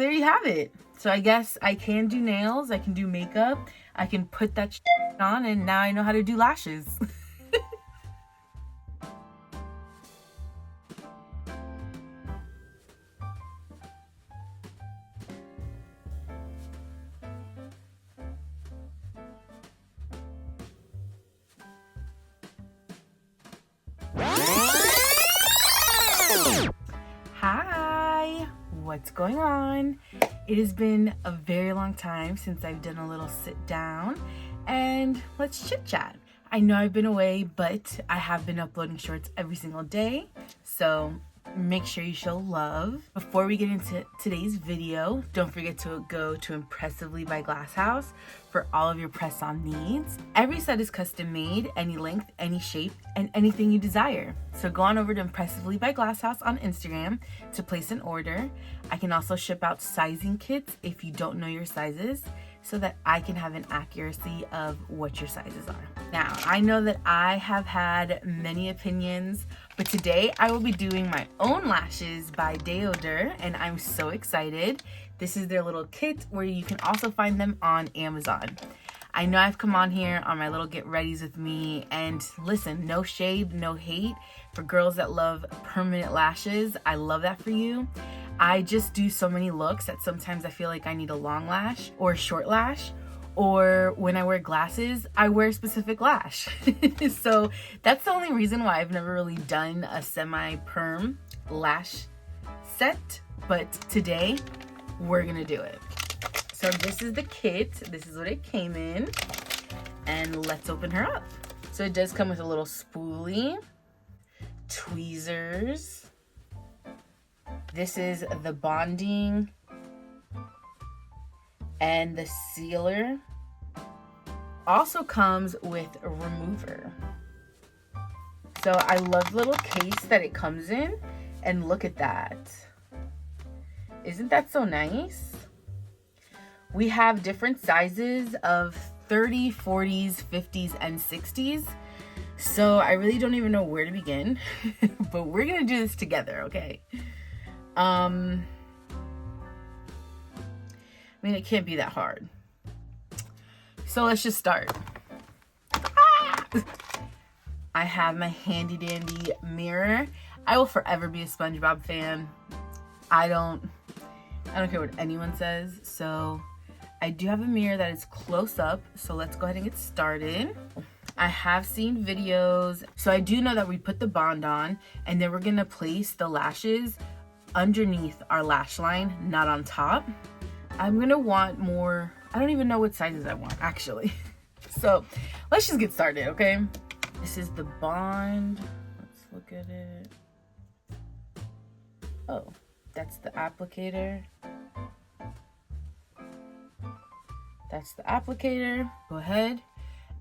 there you have it. So I guess I can do nails, I can do makeup, I can put that on, and now I know how to do lashes. Hi, what's going on? It has been a very long time since I've done a little sit down and let's chit chat. I know I've been away, but I have been uploading shorts every single day, so make sure you show love. Before we get into today's video, don't forget to go to Impressively by Glass House for all of your press-on needs. Every set is custom made, any length, any shape, and anything you desire. So go on over to Impressively by Glass House on Instagram to place an order. I can also ship out sizing kits if you don't know your sizes, so that I can have an accuracy of what your sizes are. Now, I know that I have had many opinions, but today I will be doing my own lashes by DAODER, and I'm so excited. This is their little kit where you can also find them on Amazon. I know I've come on here on my little get readies with me, and listen, no shade, no hate for girls that love permanent lashes. I love that for you. I just do so many looks that sometimes I feel like I need a long lash or a short lash, or when I wear glasses, I wear a specific lash. So that's the only reason why I've never really done a semi-perm lash set, but today we're gonna do it. So this is the kit, this is what it came in, and let's open her up. So it does come with a little spoolie, tweezers. This is the bonding and the sealer. Also comes with a remover. So I love the little case that it comes in, and look at that. Isn't that so nice? We have different sizes of 30, 40s, 50s, and 60s. So I really don't even know where to begin, but we're gonna do this together, okay? I mean, it can't be that hard. So let's just start. I have my handy dandy mirror. I will forever be a SpongeBob fan. I don't care what anyone says. So I do have a mirror that is close up. So let's go ahead and get started. I have seen videos. So I do know that we put the bond on and then we're gonna place the lashes underneath our lash line, not on top. I'm gonna want more, I don't even know what sizes I want actually. So let's just get started, okay? This is the bond. Let's look at it. Oh, that's the applicator. That's the applicator. Go ahead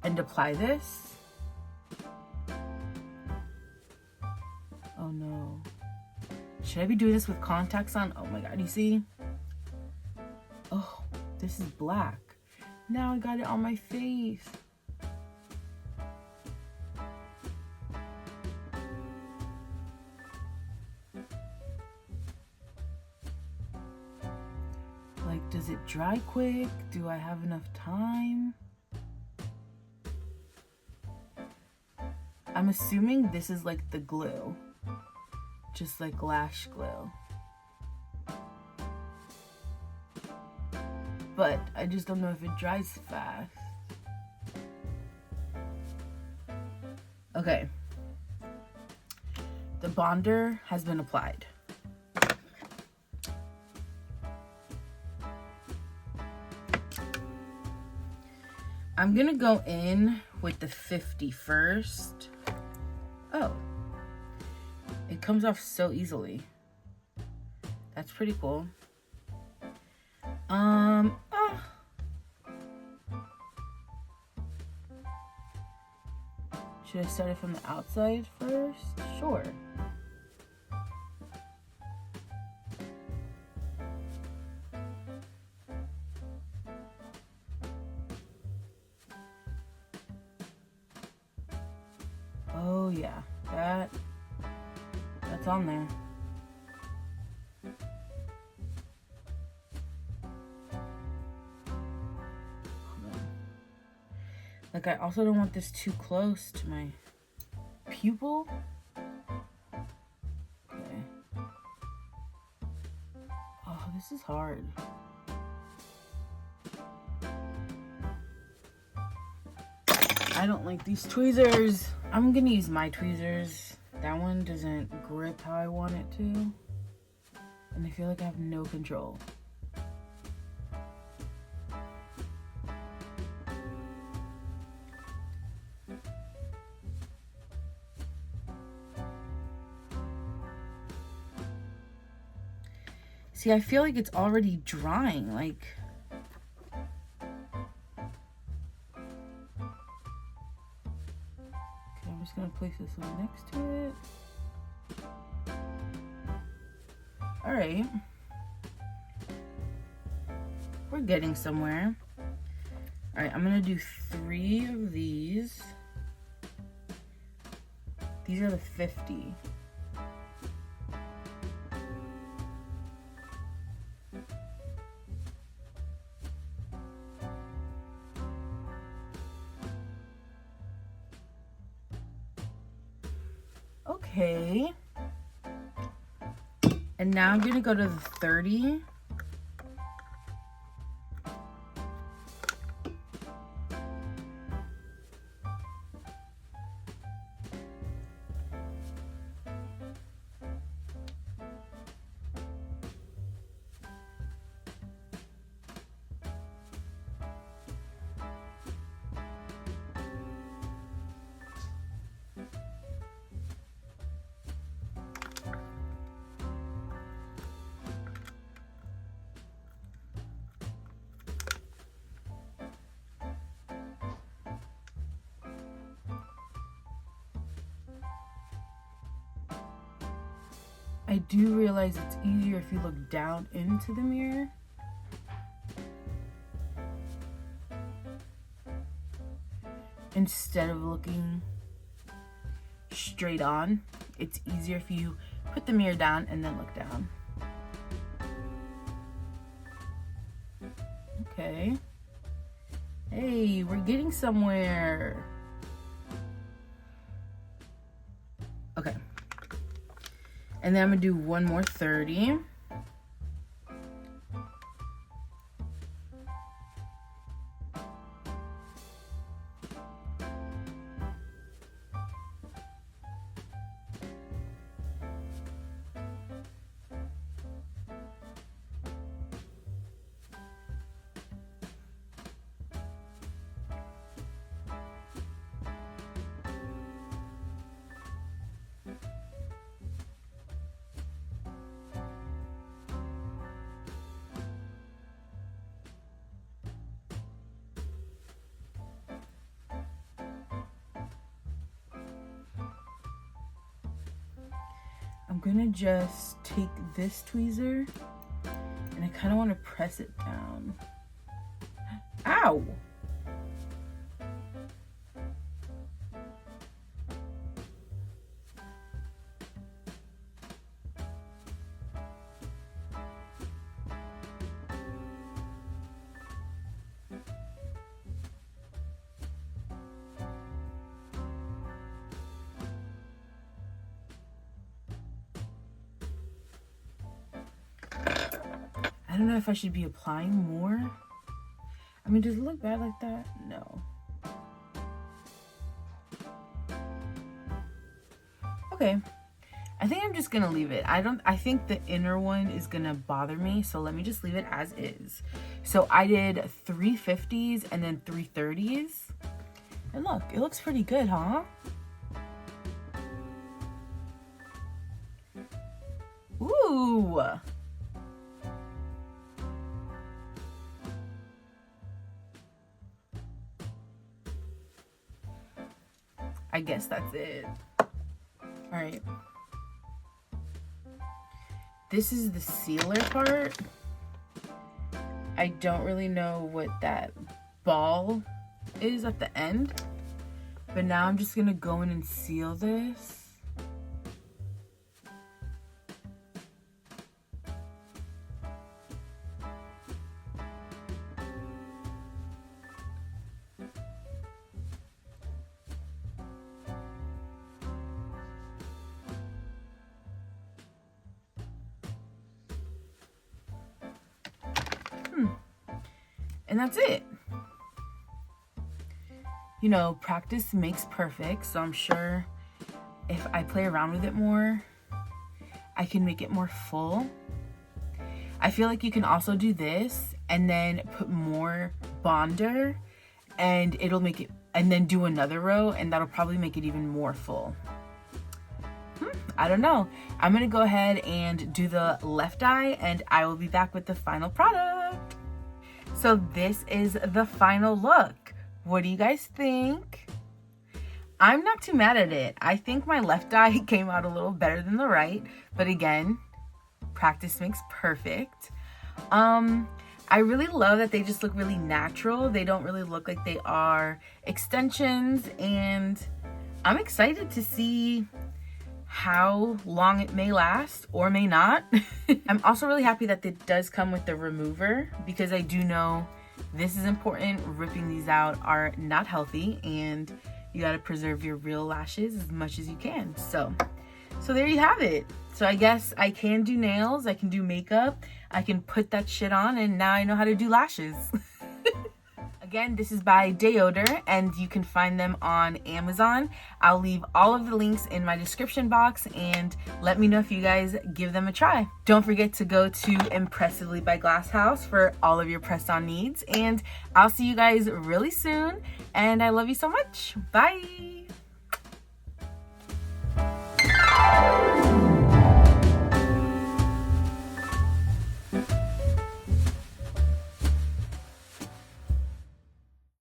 and apply this. Oh no. Should I be doing this with contacts on? Oh my god, you see? Oh, this is black. Now I got it on my face. Like, does it dry quick? Do I have enough time? I'm assuming this is like the glue. Just like lash glue. But I just don't know if it dries fast. Okay. The bonder has been applied. I'm gonna go in with the 50 first. Oh. It comes off so easily. That's pretty cool. Should I start it from the outside first? Sure. Oh yeah, that's on there. Like, I also don't want this too close to my pupil. Okay. Oh, this is hard. I don't like these tweezers. I'm gonna use my tweezers. That one doesn't grip how I want it to. And I feel like I have no control. See, I feel like it's already drying, like... I'm just gonna place this one next to it. All right. We're getting somewhere. All right, I'm gonna do 3 of these. These are the 50. Okay. And now I'm gonna go to the 30. I do realize it's easier if you look down into the mirror. Instead of looking straight on. It's easier if you put the mirror down and then look down. Okay. Hey, we're getting somewhere. Okay. And then I'm gonna do one more 30. I'm gonna just take this tweezer and I kind of want to press it down. Ow! I don't know if I should be applying more. I mean, does it look bad like that? No. Okay. I think I'm just gonna leave it. I think the inner one is gonna bother me, so let me just leave it as is. So I did 3 50s and then 3 30s. And look, it looks pretty good, huh? Ooh. I guess that's it. All right. This is the sealer part. I don't really know what that ball is at the end, but now I'm just gonna go in and seal this. And that's it. You know, practice makes perfect, so I'm sure if I play around with it more, I can make it more full. I feel like you can also do this and then put more bonder, and it'll make it, and then do another row, and that'll probably make it even more full. I don't know. I'm gonna go ahead and do the left eye, and I will be back with the final product. So this is the final look. What do you guys think? I'm not too mad at it. I think my left eye came out a little better than the right, but again, practice makes perfect. I really love that they just look really natural. They don't really look like they are extensions, and I'm excited to see how long it may last or may not. I'm also really happy that it does come with the remover, because I do know this is important. Ripping these out are not healthy, and you got to preserve your real lashes as much as you can. So there you have it. So I guess I can do nails, I can do makeup, I can put that shit on, and now I know how to do lashes. Again, this is by DAODER, and you can find them on Amazon. I'll leave all of the links in my description box, and let me know if you guys give them a try. Don't forget to go to Impressively by Glass House for all of your press-on needs, and I'll see you guys really soon, and I love you so much. Bye!